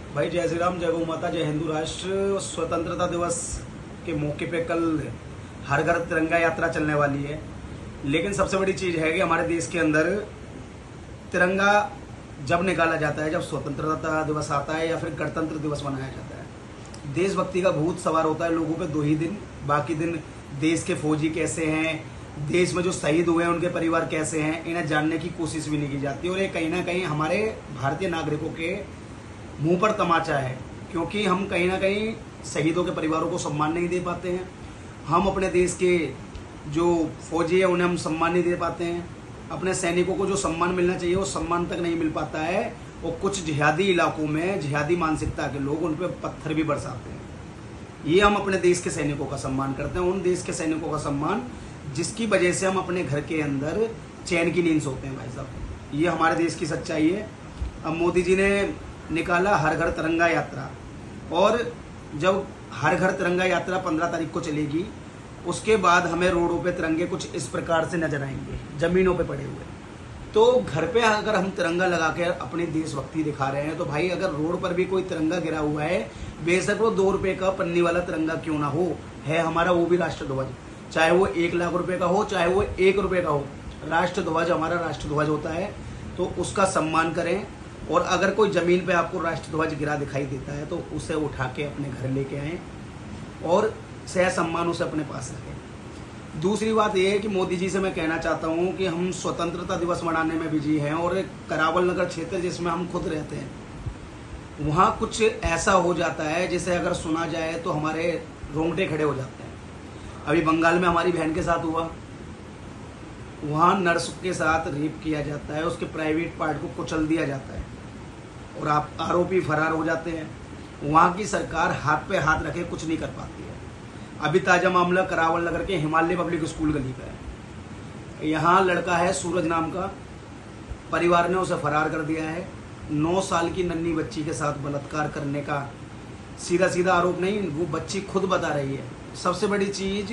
भाई जय श्री राम, जय गौ माता, जय हिंदू राष्ट्र। स्वतंत्रता दिवस के मौके पे कल हर घर तिरंगा यात्रा चलने वाली है। लेकिन सबसे बड़ी चीज है कि हमारे देश के अंदर तिरंगा जब निकाला जाता है, जब स्वतंत्रता दिवस आता है या फिर गणतंत्र दिवस मनाया जाता है, देशभक्ति का भूत सवार होता है लोगों पे 2 ही दिन। बाकी दिन देश के फौजी कैसे हैं, देश में जो शहीद हुए हैं उनके परिवार कैसे हैं, इन्हें जानने की कोशिश भी नहीं की जाती। और ये कहीं ना कहीं हमारे भारतीय नागरिकों के मुंह पर तमाचा है, क्योंकि हम कहीं ना कहीं शहीदों के परिवारों को सम्मान नहीं दे पाते हैं। हम अपने देश के जो फौजी है उन्हें हम सम्मान नहीं दे पाते हैं। अपने सैनिकों को जो सम्मान मिलना चाहिए वो सम्मान तक नहीं मिल पाता है। और कुछ जिहादी इलाकों में जिहादी मानसिकता के लोग उन पर पत्थर भी बरसाते हैं। ये हम अपने देश के सैनिकों का सम्मान करते हैं, उन देश के सैनिकों का सम्मान जिसकी वजह से हम अपने घर के अंदर चैन की नींद सोते हैं। भाई साहब, ये हमारे देश की सच्चाई है। अब मोदी जी ने निकाला हर घर तिरंगा यात्रा, और जब हर घर तिरंगा यात्रा 15 तारीख को चलेगी, उसके बाद हमें रोडों पे तिरंगे कुछ इस प्रकार से नजर आएंगे, जमीनों पे पड़े हुए। तो घर पे अगर हम तिरंगा लगा के अपनी देशभक्ति दिखा रहे हैं, तो भाई अगर रोड पर भी कोई तिरंगा गिरा हुआ है, बेशक वो 2 रुपए का पन्नी वाला तिरंगा क्यों ना हो, है हमारा वो भी राष्ट्रध्वज, चाहे वो 1 लाख रुपए का हो, चाहे वो 1 रुपए का हो। राष्ट्रध्वज हमारा राष्ट्रध्वज होता है, तो उसका सम्मान करें। और अगर कोई जमीन पे आपको राष्ट्रध्वज गिरा दिखाई देता है, तो उसे उठा के अपने घर लेके आएं और सह सम्मान उसे अपने पास रखें। दूसरी बात यह है कि मोदी जी से मैं कहना चाहता हूं कि हम स्वतंत्रता दिवस मनाने में बिजी हैं, और करावल नगर क्षेत्र जिसमें हम खुद रहते हैं, वहाँ कुछ ऐसा हो जाता है जिसे अगर सुना जाए तो हमारे रोंगटे खड़े हो जाते हैं। अभी बंगाल में हमारी बहन के साथ हुआ, वहाँ नर्स के साथ रेप किया जाता है, उसके प्राइवेट पार्ट को कुचल दिया जाता है और आप आरोपी फरार हो जाते हैं। वहाँ की सरकार हाथ पे हाथ रखे कुछ नहीं कर पाती है। अभी ताजा मामला करावल नगर के हिमालय पब्लिक स्कूल गली का है। यहाँ लड़का है सूरज नाम का, परिवार ने उसे फरार कर दिया है। 9 साल की नन्ही बच्ची के साथ बलात्कार करने का सीधा सीधा आरोप नहीं, वो बच्ची खुद बता रही है। सबसे बड़ी चीज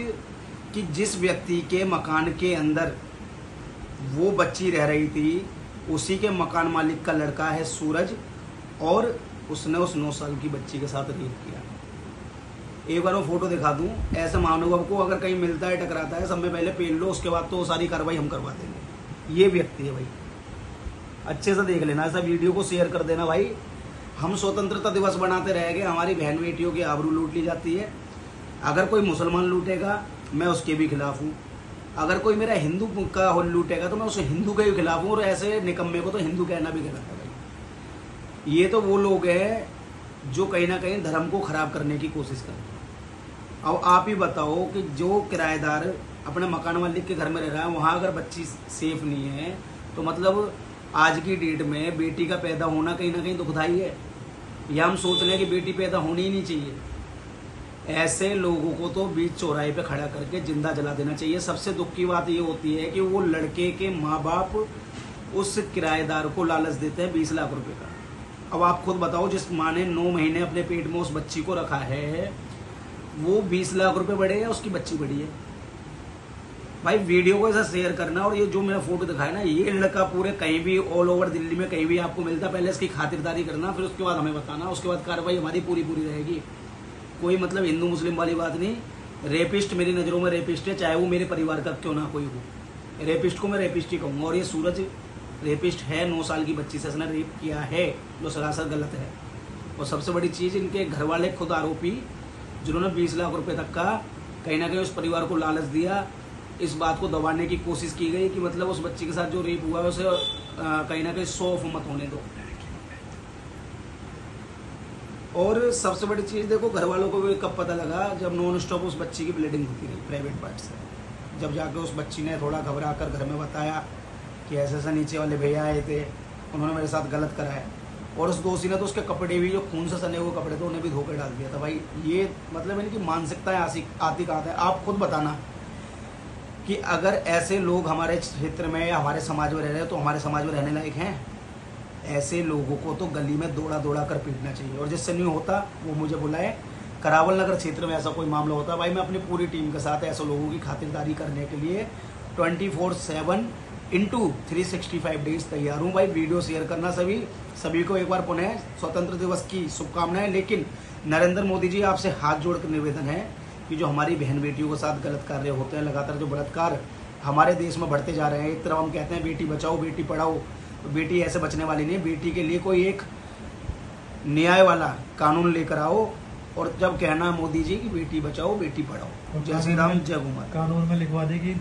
कि जिस व्यक्ति के मकान के अंदर वो बच्ची रह रही थी, उसी के मकान मालिक का लड़का है सूरज, और उसने उस 9 साल की बच्ची के साथ रेप किया। एक बार मैं फोटो दिखा दूं, ऐसे महानुभाव को अगर कहीं मिलता है, टकराता है, सब में पहले पेल लो, उसके बाद तो सारी कार्रवाई हम करवा देंगे। ये व्यक्ति है भाई, अच्छे से देख लेना, ऐसा वीडियो को शेयर कर देना भाई। हम स्वतंत्रता दिवस बनाते रह गए, हमारी बहन बेटियों की आबरू लूट ली जाती है। अगर कोई मुसलमान लूटेगा मैं उसके भी खिलाफ हूँ, अगर कोई मेरा हिंदू का लूटेगा तो मैं उस हिंदू के भी खिलाफ हूँ, और ऐसे निकम्मे को तो हिंदू कहना भी गलत है भाई। ये तो वो लोग हैं जो कहीं ना कहीं धर्म को खराब करने की कोशिश करते हैं। अब आप ही बताओ कि जो किराएदार अपने मकान मालिक के घर में रह रहा है, वहाँ अगर बच्ची सेफ नहीं है, तो मतलब आज की डेट में बेटी का पैदा होना कहीं ना कहीं दुखदाई है। या हम सोच रहे हैं कि बेटी पैदा होनी ही नहीं चाहिए। ऐसे लोगों को तो बीच चौराहे पे खड़ा करके जिंदा जला देना चाहिए। सबसे दुख की बात ये होती है कि वो लड़के के माँ बाप उस किराएदार को लालच देते हैं 20 लाख रुपए का। अब आप खुद बताओ, जिस माँ ने 9 महीने अपने पेट में उस बच्ची को रखा है, वो 20 लाख रुपए बड़े हैं, उसकी बच्ची बड़ी है। भाई वीडियो को ऐसा शेयर करना, और ये जो मैंने फोटो दिखाया ना, ये लड़का पूरे कहीं भी ऑल ओवर दिल्ली में कहीं भी आपको मिलता, पहले इसकी खातिरदारी करना, फिर उसके बाद हमें बताना, उसके बाद कार्रवाई हमारी पूरी रहेगी। कोई मतलब हिंदू मुस्लिम वाली बात नहीं। रेपिस्ट मेरी नज़रों में रेपिस्ट है, चाहे वो मेरे परिवार का क्यों ना कोई हो। रेपिस्ट को मैं रेपिस्ट ही कहूँगा, और ये सूरज रेपिस्ट है। 9 साल की बच्ची से इसने रेप किया है, जो सरासर गलत है। और सबसे बड़ी चीज़, इनके घर वाले खुद आरोपी, जिन्होंने 20 लाख रुपए तक का कहीं ना कहीं उस परिवार को लालच दिया। इस बात को दबाने की कोशिश की गई कि मतलब उस बच्ची के साथ जो रेप हुआ है उसे कहीं ना कहीं 100 मत होने दो। और सबसे बड़ी चीज़ देखो, घर वालों को भी कब पता लगा, जब नॉन स्टॉप उस बच्ची की ब्लीडिंग होती रही प्राइवेट पार्ट से। जब जाके उस बच्ची ने थोड़ा घबरा कर घर में बताया कि ऐसे ऐसा नीचे वाले भैया आए थे, उन्होंने मेरे साथ गलत करा है, और उस दोषी ने तो उसके कपड़े भी, जो खून से सने हुए कपड़े थे, उन्हें भी धोखे डाल दिया था। भाई ये मतलब इनकी मानसिकताएं आती कहाँ है। आप खुद बताना कि अगर ऐसे लोग हमारे क्षेत्र में या हमारे समाज में रह रहे हैं, तो हमारे समाज में रहने लायक हैं? ऐसे लोगों को तो गली में दौड़ा दौड़ा कर पीटना चाहिए, और जिससे नहीं होता वो मुझे बुलाए। करावल नगर क्षेत्र में ऐसा कोई मामला होता, भाई मैं अपनी पूरी टीम के साथ ऐसे लोगों की खातिरदारी करने के लिए 24/7 इंटू 365 डेज तैयार हूँ भाई। वीडियो शेयर करना सभी को एक बार पुनः स्वतंत्र दिवस की शुभकामनाएं। लेकिन नरेंद्र मोदी जी, आपसे हाथ जोड़कर निवेदन है कि जो हमारी बहन बेटियों के साथ गलत कार्य होते हैं, लगातार जो बलात्कार हमारे देश में बढ़ते जा रहे हैं, एक तरफ हम कहते हैं बेटी बचाओ बेटी पढ़ाओ, तो बेटी ऐसे बचने वाली नहीं। बेटी के लिए कोई एक न्याय वाला कानून लेकर आओ, और जब कहना मोदी जी की बेटी बचाओ बेटी पढ़ाओ। जय श्री राम, जय गौ माता। कानून में लिखवा देगी